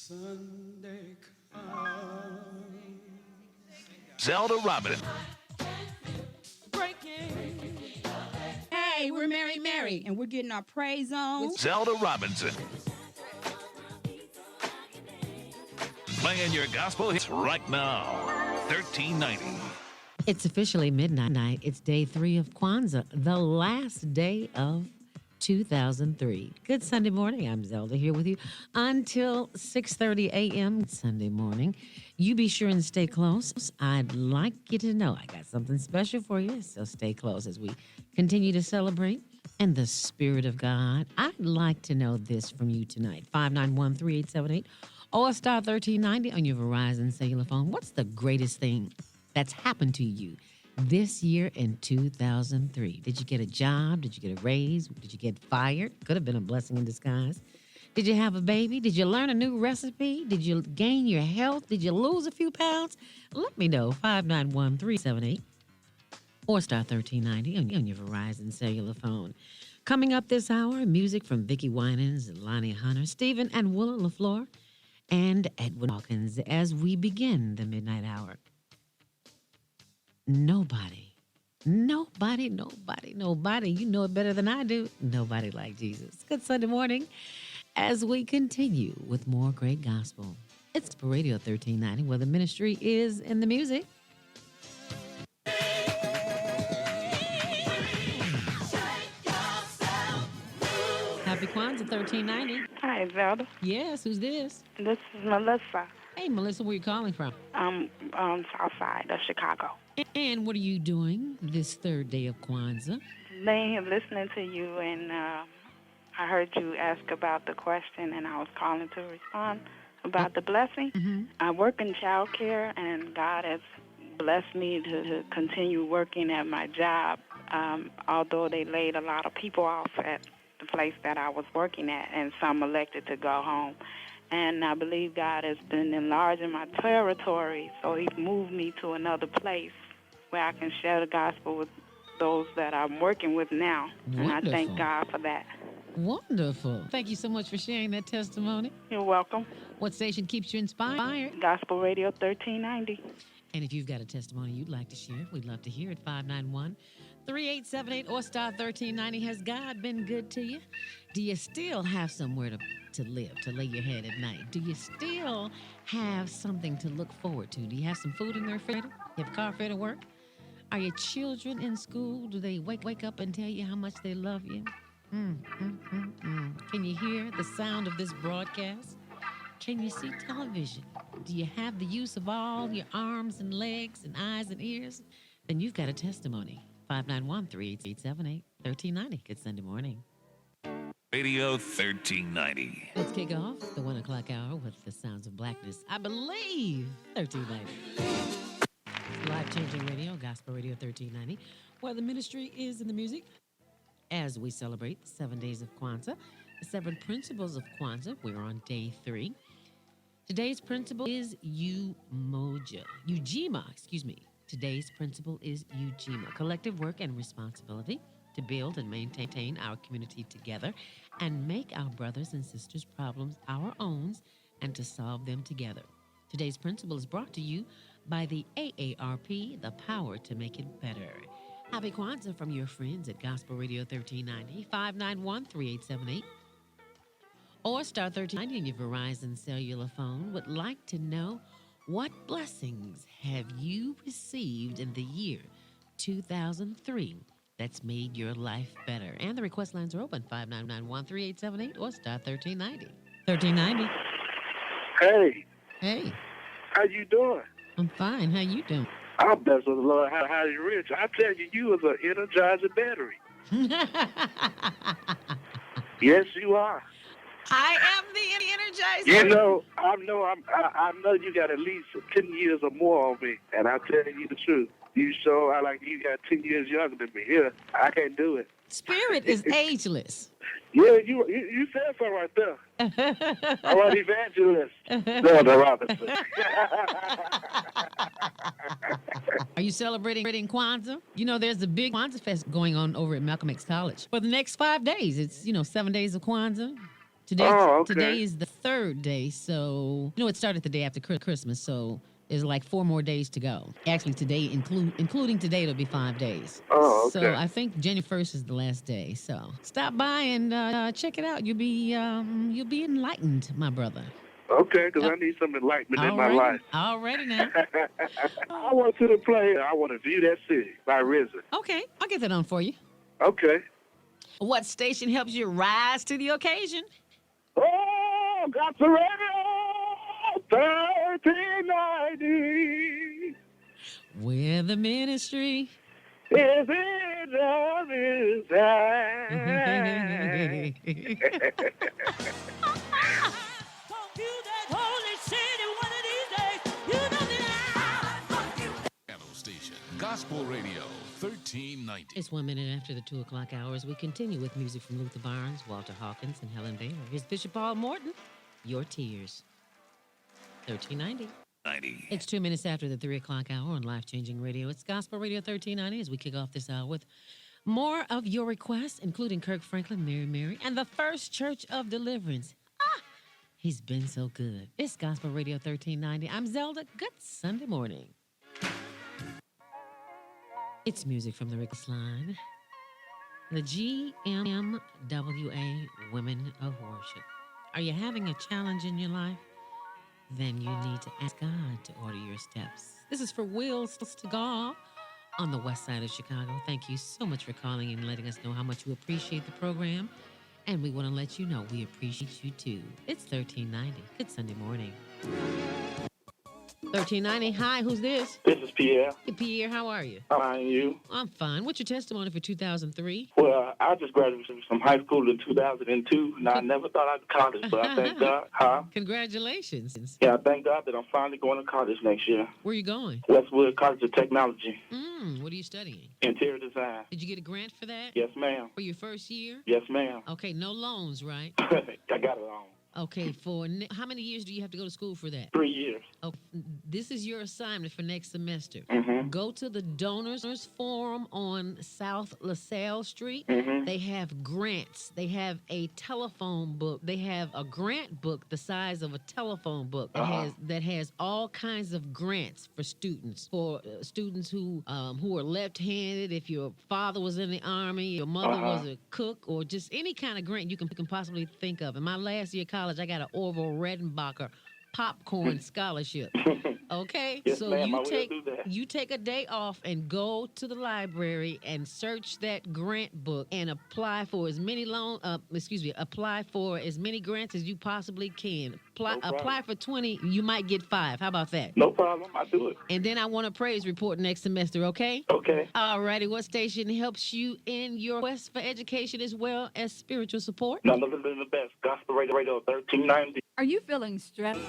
Sunday come. Zelda Robinson. Hey, we're Mary Mary, and we're getting our praise on. Zelda Robinson. Playing your gospel hits right now. 1390. It's officially midnight. It's day 3 of Kwanzaa, the last day of 2003. Good Sunday morning. I'm Zelda here with you until 6:30 a.m. Sunday morning. You be sure and stay close. I'd like you to know I got something special for you, so stay close as we continue to celebrate in the Spirit of God. I'd like to know this from you tonight. 591-3878 or star 1390 on your Verizon cellular phone. What's the greatest thing that's happened to you this year in 2003? Did you get a job? Did you get a raise? Did you get fired? Could have been a blessing in disguise. Did you have a baby? Did you learn a new recipe? Did you gain your health? Did you lose a few pounds? Let me know. 591-378 or star 1390 on your Verizon cellular phone. Coming up this hour, music from Vicki Winans, Lonnie Hunter, Stephen and Willa LaFleur, and Edwin Hawkins as we begin the midnight hour. Nobody, you know it better than I do. Nobody like Jesus. Good Sunday morning as we continue with more great gospel. It's Radio 1390 where the ministry is in the music. Happy Kwanzaa 1390. Hi, Zelda. Yes, who's this? This is Melissa. Hey, Melissa, where you calling from? I'm on South Side of Chicago. And what are you doing this third day of Kwanzaa? Laying here listening to you, and I heard you ask about the question, and I was calling to respond about the blessing. Mm-hmm. I work in child care, and God has blessed me to continue working at my job, although they laid a lot of people off at the place that I was working at, and some elected to go home. And I believe God has been enlarging my territory, so He's moved me to another place where I can share the gospel with those that I'm working with now. Wonderful. And I thank God for that. Wonderful. Thank you so much for sharing that testimony. You're welcome. What station keeps you inspired? Gospel Radio 1390. And if you've got a testimony you'd like to share, we'd love to hear it. 591-3878 or star 1390. Has God been good to you? Do you still have somewhere to live, to lay your head at night? Do you still have something to look forward to? Do you have some food in the refrigerator? You have a car fare to work? Are your children in school? Do they wake up and tell you how much they love you? Can you hear the sound of this broadcast? Can you see television? Do you have the use of all your arms and legs and eyes and ears? Then you've got a testimony. 591-3878 1390. Good Sunday morning. Radio 1390. Let's kick off the 1 o'clock hour with the sounds of blackness. I believe 1390. Life-changing radio, Gospel Radio 1390, where the ministry is in the music. As we celebrate the 7 days of Kwanzaa, the 7 principles of Kwanzaa, we're on day 3. Today's principle is Ujima. Today's principle is Ujima, collective work and responsibility to build and maintain our community together and make our brothers and sisters' problems our own and to solve them together. Today's principle is brought to you by the AARP, the power to make it better. Happy Kwanzaa from your friends at Gospel Radio 1390, 591-3878. Or star 1390 on your Verizon cellular phone. Would like to know, what blessings have you received in the year 2003 that's made your life better? And the request lines are open, 591-3878 or star 1390. 1390. Hey. Hey. How you doing? I'm fine. How you doing? I'm blessed with the Lord. How you rich? I tell you, you was an energizer battery. Yes, you are. I am the energizer. You know, I know you got at least 10 years or more on me, and I'm telling you the truth. You got 10 years younger than me. Yeah, I can't do it. Spirit is ageless. Yeah, you said so right there. All right, evangelist. Zelda Robinson. Are you celebrating Kwanzaa? You know, there's a big Kwanzaa fest going on over at Malcolm X College for the next 5 days. It's, 7 days of Kwanzaa. Today is the third day, so it started the day after Christmas, so there's like 4 more days to go. Actually, today including today, it'll be 5 days. Oh, okay. So I think January 1st is the last day. So stop by and check it out. You'll be enlightened, my brother. Okay, because I need some enlightenment in my life. Already now. I want to play I Want to View That City by RZA. Okay, I'll get that on for you. Okay. What station helps you rise to the occasion? Oh, Gospel Radio 1390. Where the ministry is in the Station. Gospel Radio 1390. It's 1 minute after the 2 o'clock hours. We continue with music from Luther Barnes, Walter Hawkins, and Helen Baylor. Here's Bishop Paul Morton, Your Tears. 1390. 90. It's 2 minutes after the 3 o'clock hour on Life Changing Radio. It's Gospel Radio 1390 as we kick off this hour with more of your requests, including Kirk Franklin, Mary, and the First Church of Deliverance. He's been so good. It's Gospel Radio 1390. I'm Zelda. Good Sunday morning. It's music from the Rick's Line. The GMWA Women of Worship. Are you having a challenge in your life? Then you need to ask God to order your steps. This is for Wills to Golf on the west side of Chicago. Thank you so much for calling and letting us know how much you appreciate the program. And we want to let you know we appreciate you too. It's 1390. Good Sunday morning. 1390. Hi, who's this? This is Pierre. Hey, Pierre, how are you? How are you? I'm fine. What's your testimony for 2003? Well, I just graduated from high school in 2002, and I never thought I'd go to college, but I thank God. Congratulations. Yeah, I thank God that I'm finally going to college next year. Where are you going? Westwood College of Technology. What are you studying? Interior design. Did you get a grant for that? Yes, ma'am. For your first year? Yes, ma'am. Okay, no loans, right? I got it on. Okay, how many years do you have to go to school for that? 3 years. Oh, this is your assignment for next semester. Mm-hmm. Go to the Donors Forum on South LaSalle Street. Mm-hmm. They have grants. They have a telephone book. They have a grant book the size of a telephone book that has all kinds of grants for students. For students who are left-handed, if your father was in the Army, your mother was a cook, or just any kind of grant you can possibly think of. In my last year of college, I got an Orville Redenbacher popcorn scholarship. Okay? Yes, so ma'am, do that. you take a day off and go to the library and search that grant book and apply for as many apply for as many grants as you possibly can. Apply for 20, you might get 5. How about that? No problem. I'll do it. And then I want a praise report next semester, okay? Okay. All righty. What station helps you in your quest for education as well as spiritual support? None other than the best. Gospel Radio 1390. Are you feeling stressed?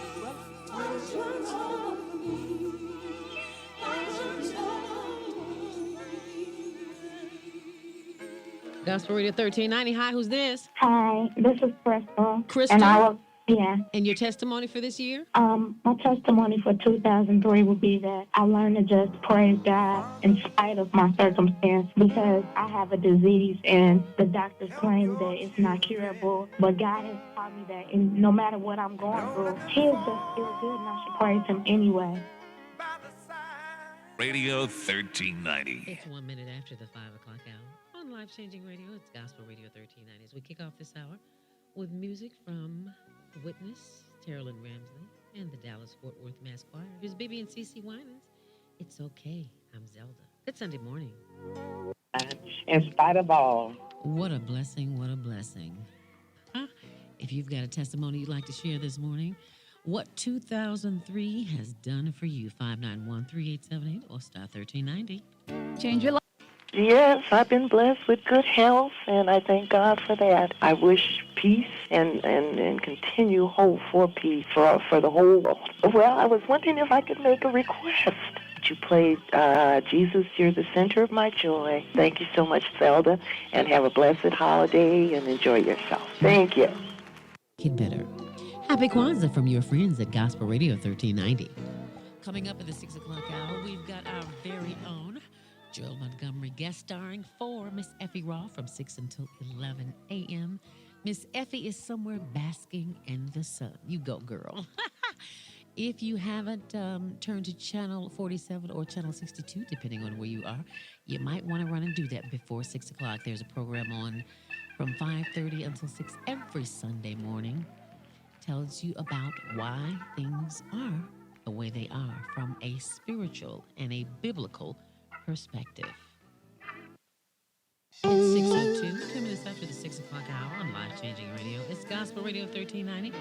Gospel Radio 1390. Hi, who's this? Hi, this is Crystal. Crystal? And your testimony for this year? My testimony for 2003 would be that I learned to just praise God in spite of my circumstance, because I have a disease and the doctors claim that it's not curable. But God has taught me that no matter what I'm going through, He is just still good, and I should praise Him anyway. Radio 1390. It's 1 minute after the 5 o'clock hour. On Life Changing Radio, it's Gospel Radio 1390. As we kick off this hour with music from Witness, Terrell Ramsley, and the Dallas-Fort Worth Mass Choir. Here's Bibi and CeCe Winans. It's okay. I'm Zelda. Good Sunday morning. In spite of all. What a blessing. What a blessing. If you've got a testimony you'd like to share this morning, what 2003 has done for you, 591-3878 or star 1390. Change your life. Yes, I've been blessed with good health, and I thank God for that. I wish peace and continue hope for peace for the whole world. Well, I was wondering if I could make a request. You played Jesus, You're the Center of My Joy. Thank you so much, Zelda, and have a blessed holiday and enjoy yourself. Thank you. Get better. Happy Kwanzaa from your friends at Gospel Radio 1390. Coming up at the 6 o'clock hour, we've got our very own Joel Montgomery guest starring for Miss Effie Raw from 6 until 11 a.m. Miss Effie is somewhere basking in the sun. You go, girl. If you haven't turned to channel 47 or channel 62, depending on where you are, you might want to run and do that before 6 o'clock. There's a program on from 5:30 until 6 every Sunday morning. Tells you about why things are the way they are from a spiritual and a biblical perspective. It's 6:02, 2 minutes after the 6 o'clock hour on Life Changing Radio. It's Gospel Radio 1390,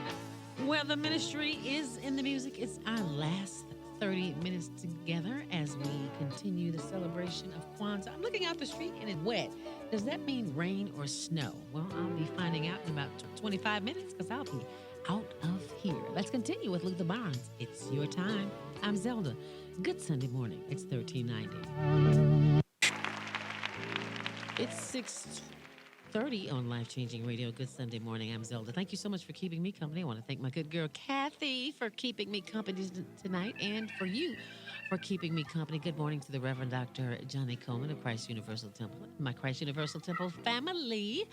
where the ministry is in the music. It's our last 30 minutes together as we continue the celebration of Kwanzaa. I'm looking out the street and it's wet. Does that mean rain or snow? Well, I'll be finding out in about 25 minutes because I'll be out of here. Let's continue with Luther Barnes. It's your time. I'm Zelda. Good Sunday morning. It's 1390. It's 6:30 on Life Changing Radio. Good Sunday morning. I'm Zelda. Thank you so much for keeping me company. I want to thank my good girl Kathy for keeping me company tonight, and for you for keeping me company. Good morning to the Reverend Dr. Johnny Coleman of Christ Universal Temple, my Christ Universal Temple family.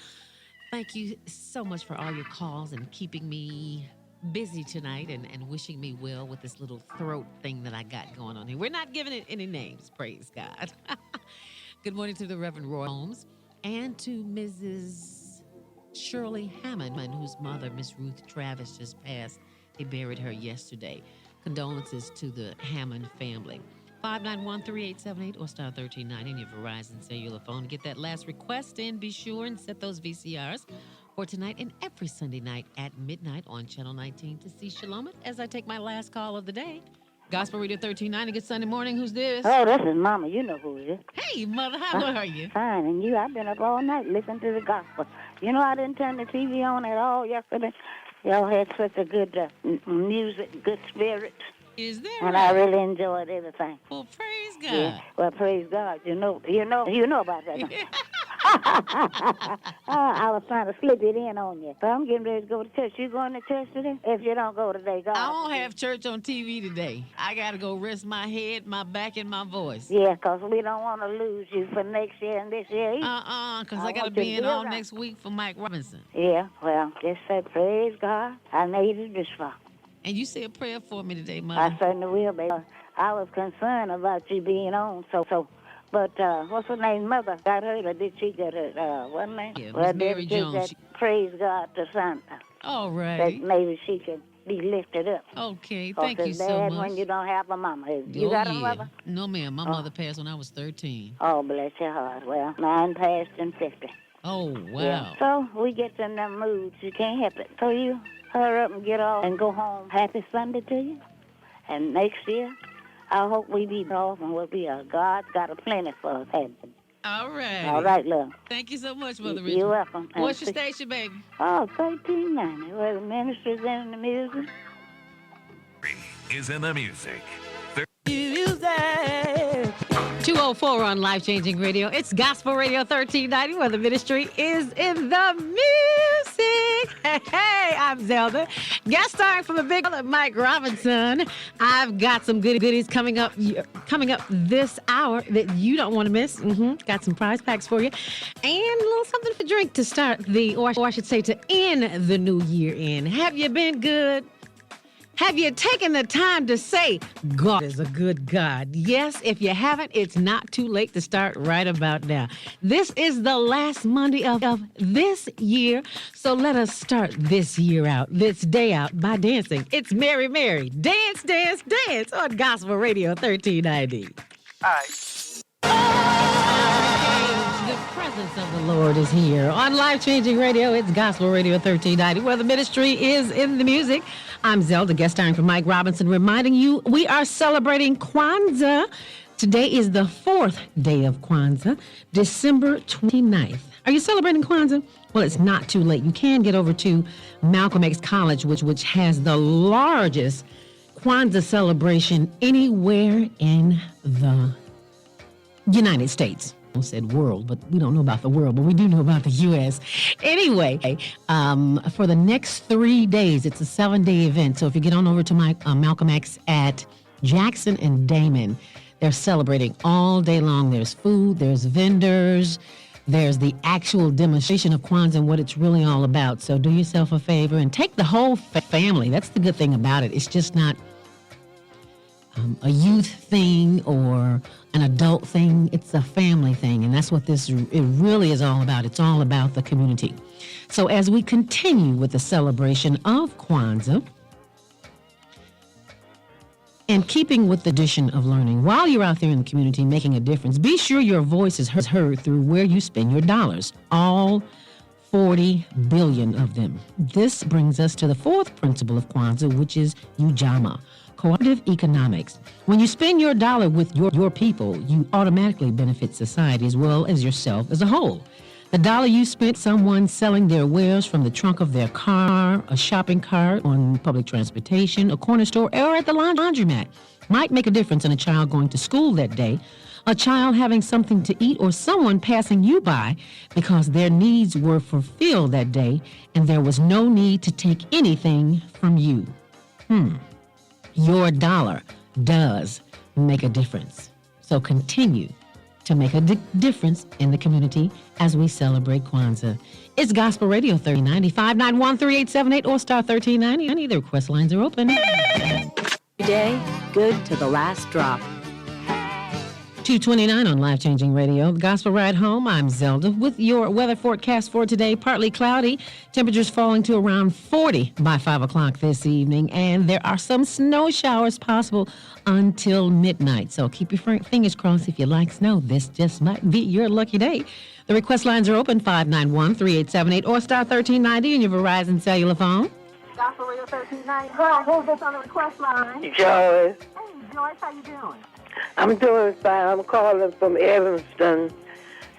Thank you so much for all your calls and keeping me busy tonight and wishing me well with this little throat thing that I got going on here. We're not giving it any names, praise God. Good morning to the Reverend Roy Holmes and to Mrs. Shirley Hammond, whose mother, Miss Ruth Travis, just passed. They buried her yesterday. Condolences to the Hammond family. 591-3878 or star 1390 in your Verizon cellular phone. Get that last request in. Be sure and set those VCRs for tonight and every Sunday night at midnight on Channel 19 to see Shalom as I take my last call of the day. Gospel Radio 1390. Good Sunday morning. Who's this? Oh, this is Mama. You know who it is. Hey, Mother. How are you? Fine. And you? I've been up all night listening to the gospel. You know, I didn't turn the TV on at all yesterday. Y'all had such a good music, good spirit. Is there? And I really enjoyed everything. Well, praise God. Yeah. Well, praise God. You know about that. I was trying to slip it in on you. So I'm getting ready to go to church. You going to church today? If you don't go today, God. I don't have church on TV today. I got to go rest my head, my back, and my voice. Yeah, because we don't want to lose you for next year and this year either. Because I got to be in all next week for Mike Robinson. Yeah, well, just say praise God. I made it this far. And you say a prayer for me today, Mother. I certainly will, baby. I was concerned about you being on, but what's her name? Mother got hurt, or did she get hurt? What's her name? Yeah, well, Mary Jones. Praise God to Santa. All right. That maybe she could be lifted up. Okay, thank you so much. It's bad when you don't have a mama. You got a mother? No, ma'am. My mother passed when I was 13. Oh, bless your heart. Well, mine passed in 50. Oh, wow. Yeah. So we get in them moods. You can't help it. So you hurry up and get off and go home. Happy Sunday to you. And next year, I hope we be off and we'll be God's got a plenty for us. All right. All right, love. Thank you so much, Mother Richard. You're welcome. What's your station, baby? Oh, 1390, where the ministry's in the music. Is in the music. 204 on Life Changing Radio. It's Gospel Radio 1390, where the ministry is in the music. Hey, I'm Zelda. Guest starring from the big Mike Robinson. I've got some goodies coming up this hour that you don't want to miss. Got some prize packs for you. And a little something for drink to start or I should say to end the new year in. Have you been good? Have you taken the time to say, God is a good God? Yes, if you haven't, it's not too late to start right about now. This is the last Monday of this year, so let us start this year out, this day out, by dancing. It's Mary Mary. Dance, dance, dance on Gospel Radio 1390. All right. The presence of the Lord is here. On Life Changing Radio, it's Gospel Radio 1390, where the ministry is in the music. I'm Zelda, guest starring for Mike Robinson, reminding you we are celebrating Kwanzaa. Today is the 4th day of Kwanzaa, December 29th. Are you celebrating Kwanzaa? Well, it's not too late. You can get over to Malcolm X College, which has the largest Kwanzaa celebration anywhere in the United States. I said world, but we don't know about the world, but we do know about the U.S. Anyway, for the next 3 days, it's a 7-day event. So if you get on over to Malcolm X at Jackson and Damon, they're celebrating all day long. There's food, there's vendors, there's the actual demonstration of Kwanzaa and what it's really all about. So do yourself a favor and take the whole family. That's the good thing about it. It's just not a youth thing or an adult thing. It's a family thing, and that's what it really is all about. It's all about the community. So as we continue with the celebration of Kwanzaa, and keeping with the tradition of learning, while you're out there in the community making a difference, be sure your voice is heard through where you spend your dollars. All 40 billion of them. This brings us to the fourth principle of Kwanzaa, which is Ujamaa, cooperative economics. When you spend your dollar with your people, you automatically benefit society as well as yourself as a whole. The dollar you spent someone selling their wares from the trunk of their car, a shopping cart, on public transportation, a corner store, or at the laundromat might make a difference in a child going to school that day, a child having something to eat, or someone passing you by because their needs were fulfilled that day and there was no need to take anything from you. Your dollar does make a difference. So continue to make a difference in the community as we celebrate Kwanzaa. It's Gospel Radio 3090, 591-3878 or star 1390. The request lines are open. Every day, good to the last drop. 229 on Life Changing Radio. The Gospel Ride Home. I'm Zelda with your weather forecast for today. Partly cloudy. Temperatures falling to around 40 by 5 o'clock this evening. And there are some snow showers possible until midnight. So keep your fingers crossed if you like snow. This just might be your lucky day. The request lines are open, 591-3878 or star 1390 on your Verizon cellular phone. Gospel Radio 1390. Hi, who's this on the request line? Joyce. Hey, Joyce, how you doing? I'm doing fine. I'm calling from Evanston.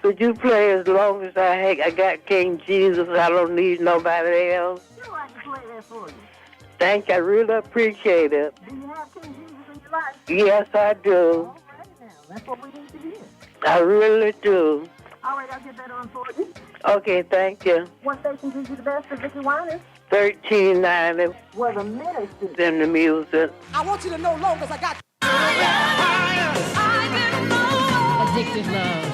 Could you play As Long As I Got King Jesus? I don't need nobody else. Sure, I can play that for you. Thank you. I really appreciate it. Do you have King Jesus in your life? Yes, I do. All right now. That's what we need to hear. I really do. All right, I'll get that on for you. Okay, thank you. What station gives you the best for Vicky Winers? 1390. Where the ministry. In the music. I want you to know long as I got Addictive Love.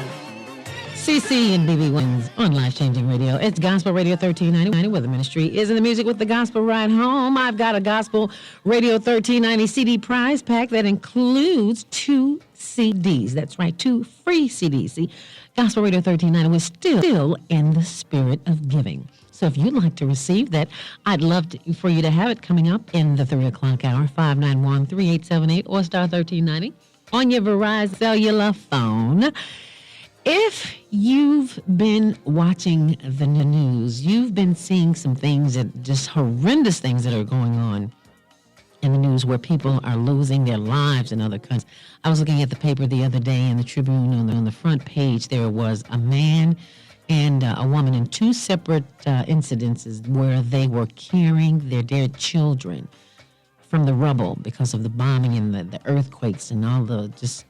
CC and BB Wings on Life Changing Radio. It's Gospel Radio 1390, where the ministry is in the music with the Gospel Ride Home. I've got a Gospel Radio 1390 CD prize pack that includes 2 CDs. That's right, 2 free CDs. See, Gospel Radio 1390 was still in the spirit of giving. So if you'd like to receive that, I'd love for you to have it coming up in the 3 o'clock hour, 591-3878 or star 1390 on your Verizon cellular phone. If you've been watching the news, you've been seeing some things, that just horrendous things that are going on in the news where people are losing their lives in other countries. I was looking at the paper the other day in the Tribune. On the front page, there was a man and a woman in 2 separate incidences where they were carrying their dead children from the rubble because of the bombing and the earthquakes and all the just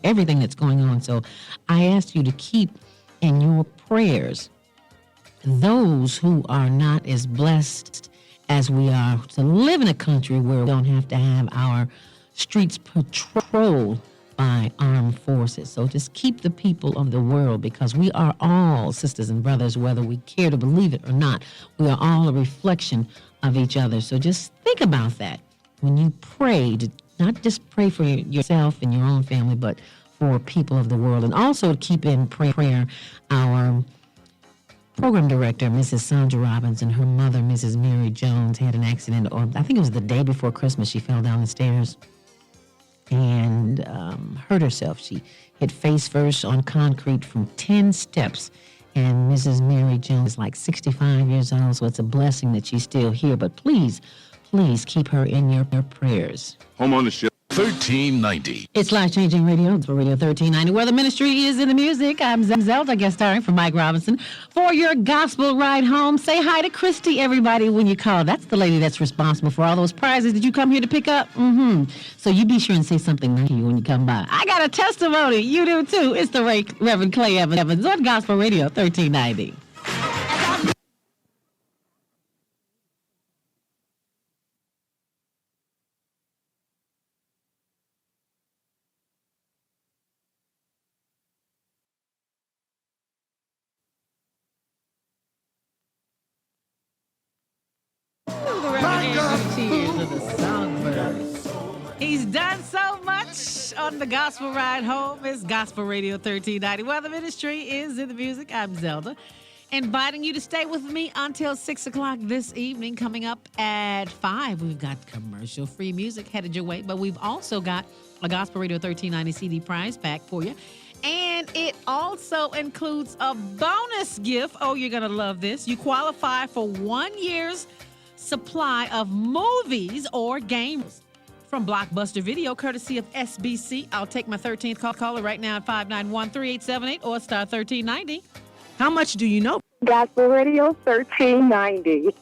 everything that's going on. So I asked you to keep in your prayers those who are not as blessed as we are to live in a country where we don't have to have our streets patrolled by armed forces. So just keep the people of the world, because we are all sisters and brothers, whether we care to believe it or not. We are all a reflection of each other. So just think about that when you pray, to not just pray for yourself and your own family, but for people of the world. And also keep in prayer our program director, Mrs. Zelda Robinson. Her mother, Mrs. Mary Jones, had an accident, or I think it was the day before Christmas. She fell down the stairs and hurt herself. She hit face first on concrete from 10 steps. And Mrs. Mary Jones is like 65 years old, so it's a blessing that she's still here. But please keep her in your prayers. Home on the show. 1390. It's Life Changing Radio. It's Radio 1390, where the ministry is in the music. I'm Zelda, guest starring for Mike Robinson. For your gospel ride home, say hi to Christy, everybody, when you call. That's the lady that's responsible for all those prizes that you come here to pick up. So you be sure and say something nice to you when you come by. I got a testimony. You do too. It's the Reverend Clay Evans on Gospel Radio 1390. Fresh on the Gospel Ride Home. It's Gospel Radio 1390. Well, the ministry is in the music. I'm Zelda. Inviting you to stay with me until 6 o'clock this evening. Coming up at 5, we've got commercial-free music headed your way, but we've also got a Gospel Radio 1390 CD prize pack for you. And it also includes a bonus gift. Oh, you're going to love this. You qualify for 1 year's supply of movies or games from Blockbuster Video, courtesy of SBC. I'll take my 13th caller right now at 591-3878 or star 1390. How much do you know? Gospel Radio 1390.